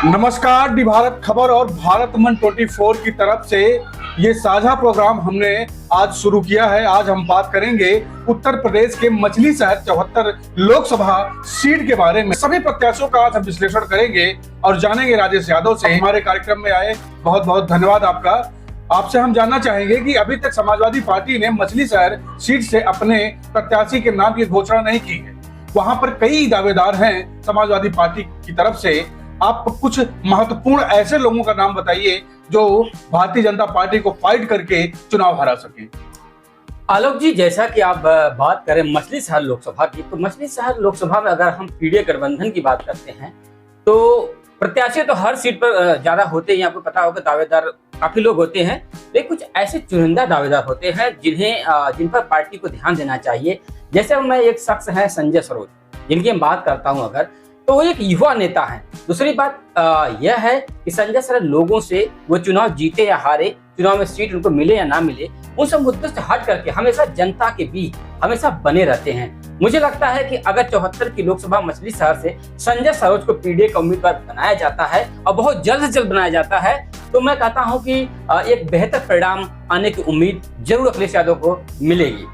नमस्कार। डी भारत खबर और भारत मन 24 की तरफ से ये साझा प्रोग्राम हमने आज शुरू किया है। आज हम बात करेंगे उत्तर प्रदेश के मछली शहर 74 लोकसभा सीट के बारे में। सभी प्रत्याशियों का आज हम विश्लेषण करेंगे और जानेंगे राजेश यादव से। हमारे कार्यक्रम में आए बहुत बहुत धन्यवाद आपका। आपसे हम जानना चाहेंगे कि अभी तक समाजवादी पार्टी ने मछली शहर सीट से अपने प्रत्याशी के नाम की घोषणा नहीं की है। वहां पर कई दावेदार हैं समाजवादी पार्टी की तरफ से। आप कुछ महत्वपूर्ण ऐसे लोगों का नाम बताइए जो भारतीय जनता पार्टी को फाइट करके चुनाव हरा सके। आलोक जी, जैसा कि आप बात करें मछली शहर लोकसभा की, तो मछली शहर लोकसभा में अगर हम पीडीए गठबंधन की बात करते हैं तो प्रत्याशी तो हर सीट पर ज्यादा होते हैं। आपको पता होगा दावेदार काफी लोग होते हैं, लेकिन कुछ ऐसे चुनिंदा दावेदार होते हैं जिन पर पार्टी को ध्यान देना चाहिए। जैसे मैं एक शख्स है संजय सरोज, जिनकी मैं बात करता हूं अगर, तो वो एक युवा नेता है। दूसरी बात यह है कि संजय सरोज लोगों से वो चुनाव जीते या हारे, चुनाव में सीट उनको मिले या ना मिले, उन सब मुद्दों से हट करके हमेशा जनता के बीच हमेशा बने रहते हैं। मुझे लगता है कि अगर 74 की लोकसभा मछली शहर से संजय सरोज को पीडीए का उम्मीदवार बनाया जाता है और बहुत जल्द से जल्द बनाया जाता है, तो मैं कहता हूं कि एक बेहतर परिणाम आने की उम्मीद जरूर अखिलेश यादव को मिलेगी।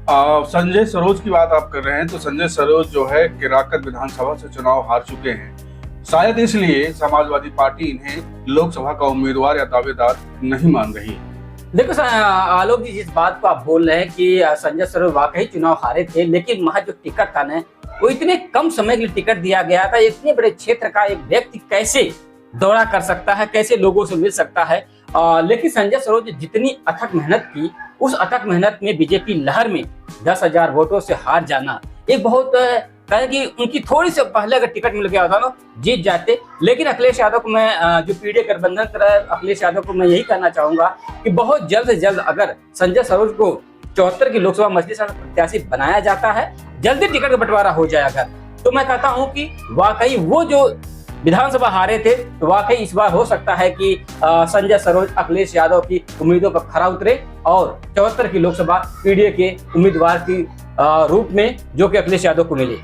संजय सरोज की बात आप कर रहे हैं तो संजय सरोज जो है केराकत विधानसभा से चुनाव हार चुके हैं। शायद इसलिए समाजवादी पार्टी इन्हें लोकसभा का उम्मीदवार या दावेदार नहीं मान रही है। देखो आलोक जी, जिस बात को आप बोल रहे हैं कि संजय सरोज वाकई चुनाव हारे थे, लेकिन वहां जो टिकट था ना, वो इतने कम समय के लिए टिकट दिया गया था। इतने बड़े क्षेत्र का एक व्यक्ति कैसे दौरा कर सकता है, कैसे लोगों से मिल सकता है। लेकिन संजय सरोज जितनी अथक मेहनत की, उस अथक मेहनत में बीजेपी लहर में 10,000 वोटों से हार जाना एक बहुत कहे कि उनकी थोड़ी से पहले अगर टिकट मिल गया होता ना, जीत जाते। लेकिन अखिलेश यादव को मैं जो पीडीए गठबंधन कर रहा है, अखिलेश यादव को मैं यही कहना चाहूंगा कि बहुत जल्द से जल्द अगर संजय सरोज को 74 की लोकसभा मछली शहर प्रत्याशी बनाया जाता है, जल्दी टिकट का बंटवारा हो जाएगा, तो मैं कहता हूं कि वाकई वो जो विधानसभा हारे थे, तो वाकई इस बार हो सकता है कि संजय सरोज अखिलेश यादव की उम्मीदों पर खरा उतरे और 74 की लोकसभा पीडीए के उम्मीदवार की रूप में जो कि अखिलेश यादव को मिले।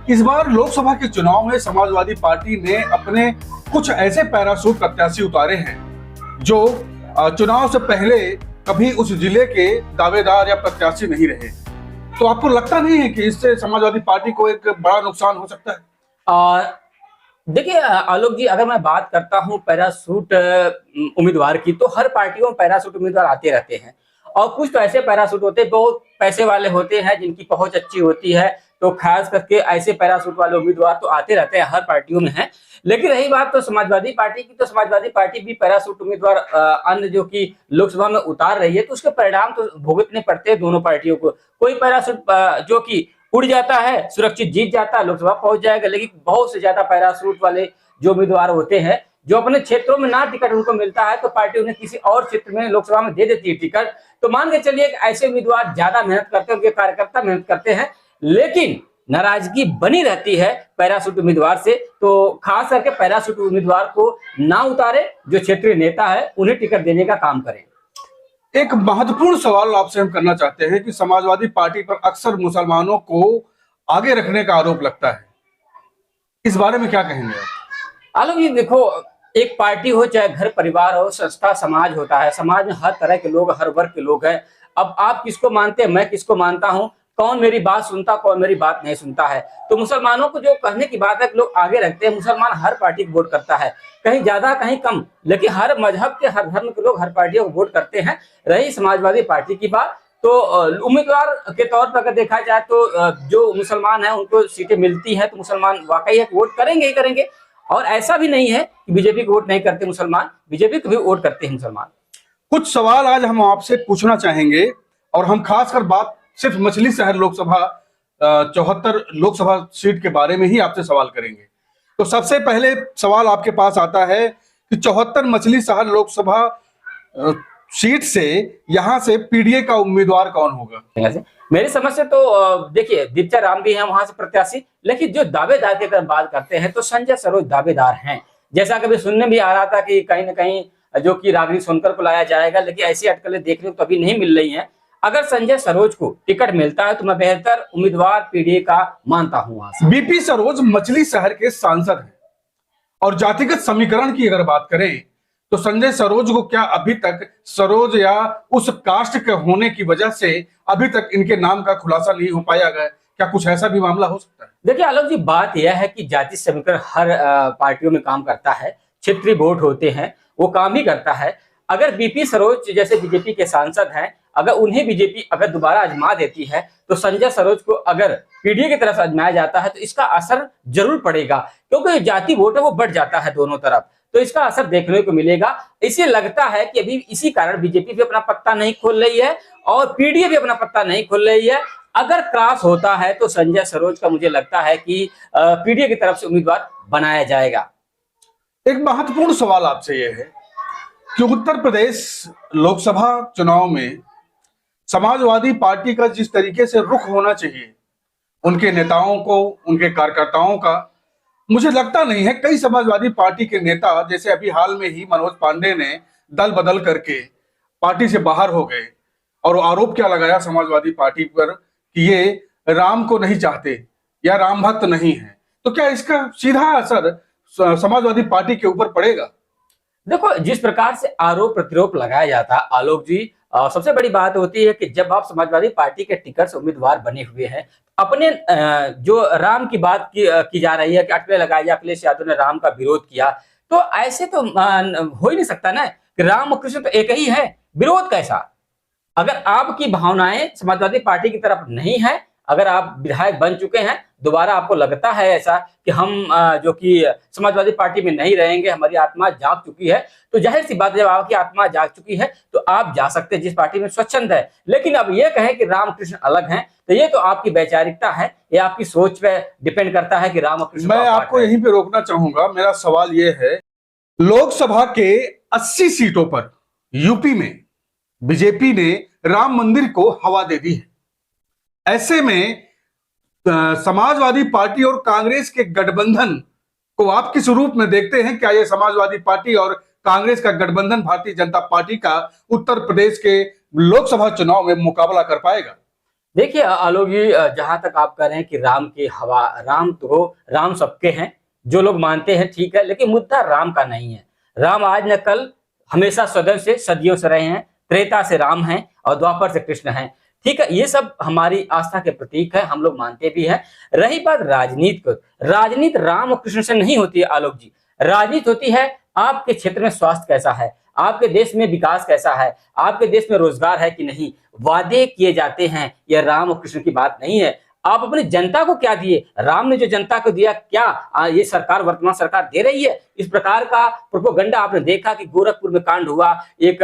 इस बार लोकसभा के चुनाव में समाजवादी पार्टी ने अपने कुछ ऐसे पैराशूट प्रत्याशी उतारे हैं जो चुनाव से पहले कभी उस जिले के दावेदार या प्रत्याशी नहीं रहे। तो आपको लगता नहीं है कि इससे समाजवादी पार्टी को एक बड़ा नुकसान हो सकता है? देखिए आलोक जी, अगर मैं बात करता हूं पैराशूट उम्मीदवार की, तो हर पार्टियों में पैराशूट उम्मीदवार आते रहते हैं। और कुछ तो ऐसे पैराशूट होते हैं, बहुत पैसे वाले होते हैं, जिनकी पहुंच अच्छी होती है, तो खास करके ऐसे पैराशूट वाले उम्मीदवार तो आते रहते हैं, हर पार्टियों में है। लेकिन रही बात तो समाजवादी पार्टी की, तो समाजवादी पार्टी भी पैराशूट उम्मीदवार अन्य जो कि लोकसभा में उतार रही है, तो उसके परिणाम तो भुगतने पड़ते हैं दोनों पार्टियों को। कोई पैराशूट जो कि उड़ जाता है, सुरक्षित जीत जाता है, लोकसभा पहुंच जाएगा। लेकिन बहुत से ज्यादा पैराशूट वाले जो उम्मीदवार होते हैं, जो अपने क्षेत्रों में ना टिकट उनको मिलता है, तो पार्टी उन्हें किसी और क्षेत्र में लोकसभा में दे देती है टिकट। तो मान के चलिए ऐसे उम्मीदवार ज्यादा मेहनत करते हैं, उनके कार्यकर्ता मेहनत करते हैं, लेकिन नाराजगी बनी रहती है पैराशूट उम्मीदवार से। तो खास करके पैराशूट उम्मीदवार को ना उतारे, जो क्षेत्रीय नेता है उन्हें टिकट देने का काम करें। एक महत्वपूर्ण सवाल आपसे हम करना चाहते हैं कि समाजवादी पार्टी पर अक्सर मुसलमानों को आगे रखने का आरोप लगता है। इस बारे में क्या कहेंगे आप? आलोक जी, देखो, एक पार्टी हो चाहे घर परिवार हो, संस्था समाज होता है। समाज में हर तरह के लोग, हर वर्ग के लोग हैं। अब आप किसको मानते हैं, मैं किसको मानता हूं, कौन मेरी बात सुनता, कौन मेरी बात नहीं सुनता है। तो मुसलमानों को जो कहने की बात है कि लोग आगे रखते हैं, मुसलमान हर पार्टी को वोट करता है, कहीं ज्यादा कहीं कम, लेकिन हर मजहब के, हर धर्म के लोग हर पार्टियों को वोट करते हैं। रही समाजवादी पार्टी की बात, तो उम्मीदवार के तौर पर अगर देखा जाए तो जो मुसलमान है उनको सीटें मिलती है, तो मुसलमान वाकई है वोट करेंगे ही करेंगे। और ऐसा भी नहीं है कि बीजेपी को वोट नहीं करते मुसलमान, बीजेपी को भी वोट करते हैं मुसलमान। कुछ सवाल आज हम आपसे पूछना चाहेंगे और हम खासकर बात सिर्फ मछली शहर लोकसभा 74 लोकसभा सीट के बारे में ही आपसे सवाल करेंगे। तो सबसे पहले सवाल आपके पास आता है कि 74 मछली शहर लोकसभा सीट से यहाँ से पीडीए का उम्मीदवार कौन होगा? मेरी समझ से तो देखिए दीप्चा राम भी हैं वहां से प्रत्याशी, लेकिन जो दावेदार की अगर बात करते हैं तो संजय सरोज दावेदार हैं। जैसा कभी सुनने भी आ रहा था कि कहीं ना कहीं जो कि रागिनी सोनकर को लाया जाएगा, लेकिन ऐसी अटकलें देखने को कभी नहीं मिल रही हैं। अगर संजय सरोज को टिकट मिलता है तो मैं बेहतर उम्मीदवार पीडीए का मानता हूं। बीपी सरोज मछली शहर के सांसद हैं और जातिगत समीकरण की अगर बात करें तो संजय सरोज को क्या अभी तक सरोज या उस कास्ट के होने की वजह से अभी तक इनके नाम का खुलासा नहीं हो पाया गया? क्या कुछ ऐसा भी मामला हो सकता है? देखिए आलोक जी, बात यह है कि जाति समीकरण हर पार्टियों में काम करता है। क्षेत्रीय वोट होते हैं, वो काम ही करता है। अगर बीपी सरोज जैसे बीजेपी के सांसद हैं, अगर उन्हें बीजेपी अगर दोबारा आजमा देती है तो संजय सरोज को अगर पीडीए की तरफ आजमाया जाता है तो इसका असर जरूर पड़ेगा, क्योंकि जाति वोट है वो बढ़ जाता है दोनों तरफ, तो इसका असर देखने को मिलेगा। इसे लगता है कि अभी इसी कारण बीजेपी भी अपना पत्ता नहीं खोल रही है और पीडीए भी अपना पत्ता नहीं खोल रही है। अगर क्रॉस होता है तो संजय सरोज का मुझे लगता है कि पीडीए की तरफ से उम्मीदवार बनाया जाएगा। एक महत्वपूर्ण सवाल आपसे यह है कि उत्तर प्रदेश लोकसभा चुनाव में समाजवादी पार्टी का जिस तरीके से रुख होना चाहिए, उनके नेताओं को, उनके कार्यकर्ताओं का, मुझे लगता नहीं है। कई समाजवादी पार्टी के नेता, जैसे अभी हाल में ही मनोज पांडे ने दल बदल करके पार्टी से बाहर हो गए और आरोप क्या लगाया समाजवादी पार्टी पर कि ये राम को नहीं चाहते या राम भक्त नहीं है, तो क्या इसका सीधा असर समाजवादी पार्टी के ऊपर पड़ेगा? देखो, जिस प्रकार से आरोप प्रत्यारोप लगाया जाता है आलोक जी, सबसे बड़ी बात होती है कि जब आप समाजवादी पार्टी के टिकट से उम्मीदवार बने हुए हैं, अपने जो राम की बात की जा रही है कि अटकलें लगाई जा, अखिलेश यादव ने राम का विरोध किया, तो ऐसे तो हो ही नहीं सकता ना कि राम और कृष्ण तो एक ही है, विरोध कैसा? अगर आपकी भावनाएं समाजवादी पार्टी की तरफ नहीं है, अगर आप विधायक बन चुके हैं, दोबारा आपको लगता है ऐसा कि हम जो कि समाजवादी पार्टी में नहीं रहेंगे, हमारी आत्मा जाग चुकी है, तो जाहिर सी बात है, जब आपकी आत्मा जाग चुकी है तो आप जा सकते हैं जिस पार्टी में स्वच्छंद है। लेकिन अब ये कहें कि राम कृष्ण अलग हैं, तो ये तो आपकी वैचारिकता है, ये आपकी सोच पे डिपेंड करता है कि राम और कृष्ण। मैं आपको यहीं पे रोकना चाहूंगा। मेरा सवाल ये है, लोकसभा के 80 सीटों पर यूपी में बीजेपी ने राम मंदिर को हवा दे दी है। ऐसे में समाजवादी पार्टी और कांग्रेस के गठबंधन को आप किस रूप में देखते हैं? क्या ये समाजवादी पार्टी और कांग्रेस का गठबंधन भारतीय जनता पार्टी का उत्तर प्रदेश के लोकसभा चुनाव में मुकाबला कर पाएगा? देखिए आलोक जी, जहां तक आप कह रहे हैं कि राम की हवा, राम सबके हैं, जो लोग मानते हैं ठीक है, लेकिन मुद्दा राम का नहीं है। राम आज न कल, हमेशा सदा से, सदियों से रहे हैं। त्रेता से राम हैं और द्वापर से कृष्ण हैं, ठीक है, ये सब हमारी आस्था के प्रतीक है, हम लोग मानते भी हैं। रही बात राजनीति को, राजनीति राम और कृष्ण से नहीं होती है आलोक जी। राजनीति होती है आपके क्षेत्र में स्वास्थ्य कैसा है, आपके देश में विकास कैसा है, आपके देश में रोजगार है कि नहीं, वादे किए जाते हैं। यह राम और कृष्ण की बात नहीं है। आप अपनी जनता को क्या दिए, राम ने जो जनता को दिया, क्या ये सरकार, वर्तमान सरकार दे रही है? इस प्रकार का प्रोपोगंडा आपने देखा कि गोरखपुर में कांड हुआ, एक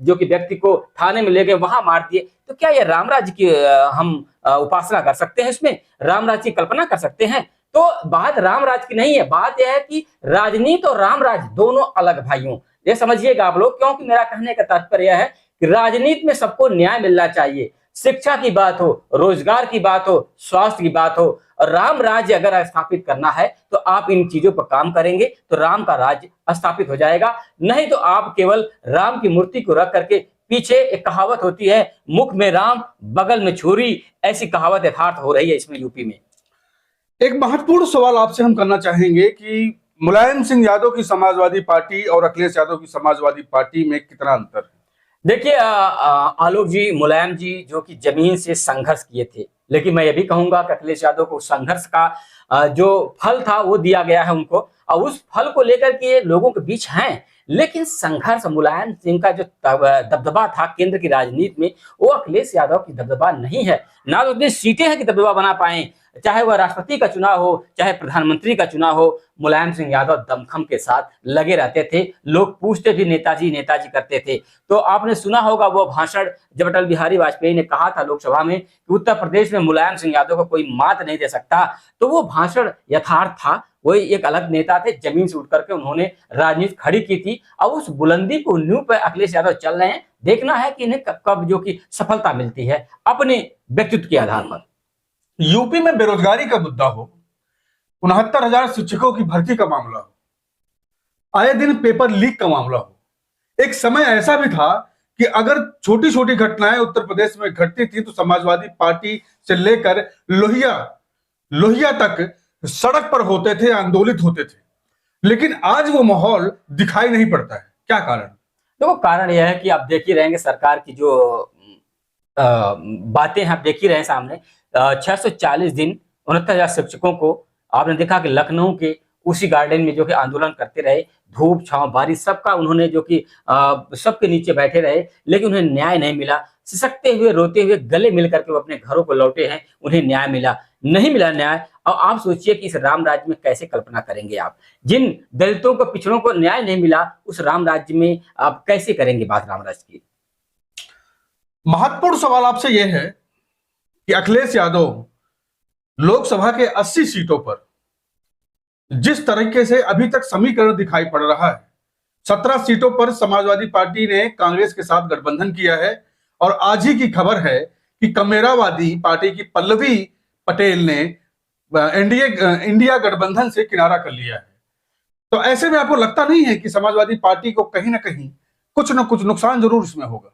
जो कि व्यक्ति को थाने में ले गए, वहां मार दिए, तो क्या ये राम राज्य की हम उपासना कर सकते हैं? इसमें राम राज्य की कल्पना कर सकते हैं? तो बात राम राज्य की नहीं है, बात यह है कि राजनीति और राम राज्य दोनों अलग भाइयों, ये समझिएगा आप लोग। क्योंकि मेरा कहने का तात्पर्य यह है कि राजनीति में सबको न्याय मिलना चाहिए। शिक्षा की बात हो, रोजगार की बात हो, स्वास्थ्य की बात हो, और राम राज्य अगर स्थापित करना है तो आप इन चीजों पर काम करेंगे तो राम का राज्य स्थापित हो जाएगा। नहीं तो आप केवल राम की मूर्ति को रख करके, पीछे एक कहावत होती है, मुख में राम बगल में छुरी, ऐसी कहावत यथार्थ हो रही है इसमें यूपी में। एक महत्वपूर्ण सवाल आपसे हम करना चाहेंगे कि मुलायम सिंह यादव की समाजवादी पार्टी और अखिलेश यादव की समाजवादी पार्टी में कितना अंतर है? देखिए आलोक जी, मुलायम जी जो कि जमीन से संघर्ष किए थे, लेकिन मैं ये भी कहूंगा कि अखिलेश यादव को संघर्ष का जो फल था वो दिया गया है उनको, और उस फल को लेकर के लोगों के बीच हैं। लेकिन संघर्ष, मुलायम सिंह का जो दबदबा था केंद्र की राजनीति में, वो अखिलेश यादव की दबदबा नहीं है। ना तो उतनी सीटें हैं कि दबदबा बना पाए, चाहे वह राष्ट्रपति का चुनाव हो, चाहे प्रधानमंत्री का चुनाव हो, मुलायम सिंह यादव दमखम के साथ लगे रहते थे। लोग पूछते भी नेताजी नेताजी करते थे। तो आपने सुना होगा वो भाषण जब अटल बिहारी वाजपेयी ने कहा था लोकसभा में कि उत्तर प्रदेश में मुलायम सिंह यादव को कोई मात नहीं दे सकता, तो वो भाषण यथार्थ था। वही एक अलग नेता थे, जमीन से उठ करके उन्होंने राजनीति खड़ी की थी, और उस बुलंदी को न्यू पे अखिलेश यादव चल रहे हैं। देखना है कि इन्हें कब जो कि सफलता मिलती है अपने व्यक्तित्व के आधार पर। यूपी में बेरोजगारी का मुद्दा हो, 69,000 शिक्षकों की भर्ती का मामला हो, आए दिन पेपर लीक का मामला हो, एक समय ऐसा भी था कि अगर छोटी छोटी घटनाएं उत्तर प्रदेश में घटती थी तो समाजवादी पार्टी से लेकर लोहिया तक सड़क पर होते थे, आंदोलित होते थे। लेकिन आज वो माहौल दिखाई नहीं पड़ता है, क्या कारण? देखो, कारण यह है कि आप देख ही रहेंगे सरकार की जो बातें हैं, आप देख ही रहे हैं सामने। 640 दिन 69,000 शिक्षकों को आपने देखा कि लखनऊ के उसी गार्डन में जो कि आंदोलन करते रहे, धूप छांव बारिश सबका उन्होंने जो कि सबके नीचे बैठे रहे, लेकिन उन्हें न्याय नहीं मिला। सिसकते हुए रोते हुए गले मिल करके वो अपने घरों को लौटे हैं, उन्हें न्याय मिला नहीं मिला न्याय। और आप सोचिए कि इस राम राज्य में कैसे कल्पना करेंगे आप, जिन दलितों को पिछड़ों को न्याय नहीं मिला, उस राम राज्य में आप कैसे करेंगे बात राम राज्य की? महत्वपूर्ण सवाल आपसे यह है कि अखिलेश यादव लोकसभा के 80 सीटों पर जिस तरीके से अभी तक समीकरण दिखाई पड़ रहा है, 17 सीटों पर समाजवादी पार्टी ने कांग्रेस के साथ गठबंधन किया है और आज ही की खबर है कि कमेरावादी पार्टी की पल्लवी पटेल ने इंडिया गठबंधन से किनारा कर लिया है। तो ऐसे में आपको लगता नहीं है कि समाजवादी पार्टी को कहीं ना कहीं कुछ ना कुछ नुकसान जरूर इसमें होगा?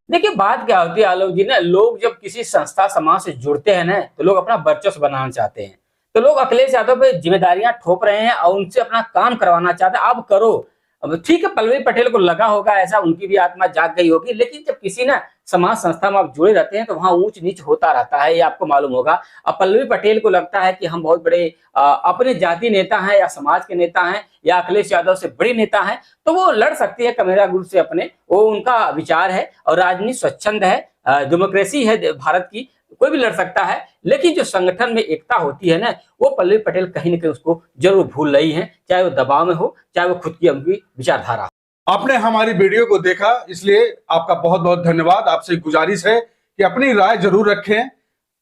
देखिए, बात क्या होती है आलोक जी, ना लोग जब किसी संस्था समाज से जुड़ते हैं ना, तो लोग अपना वर्चस्व बनाना चाहते हैं। तो लोग अखिलेश यादव पे जिम्मेदारियां थोप रहे हैं और उनसे अपना काम करवाना चाहते हैं। अब करो, अब ठीक है, पल्लवी पटेल को लगा होगा ऐसा, उनकी भी आत्मा जाग गई होगी, लेकिन जब किसी ना समाज संस्था में आप जुड़े रहते हैं तो वहां ऊंच नीच होता रहता है, ये आपको मालूम होगा। अब पल्लवी पटेल को लगता है कि हम बहुत बड़े अपने जाति नेता हैं या समाज के नेता हैं या अखिलेश यादव से बड़ी नेता हैं, तो वो लड़ सकती है कमेरा ग्रुप से अपने, वो उनका विचार है और राजनीति स्वच्छंद है, डेमोक्रेसी है भारत की, कोई भी लड़ सकता है। लेकिन जो संगठन में एकता होती है ना, वो पल्लवी पटेल कहीं ना कहीं उसको जरूर भूल रही है, चाहे वो दबाव में हो, चाहे वो खुद की उनकी विचारधारा। आपने हमारी वीडियो को देखा, इसलिए आपका बहुत बहुत धन्यवाद। आपसे गुजारिश है कि अपनी राय जरूर रखें,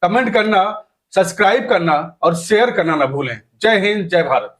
कमेंट करना, सब्सक्राइब करना और शेयर करना ना भूलें। जय हिंद, जय भारत।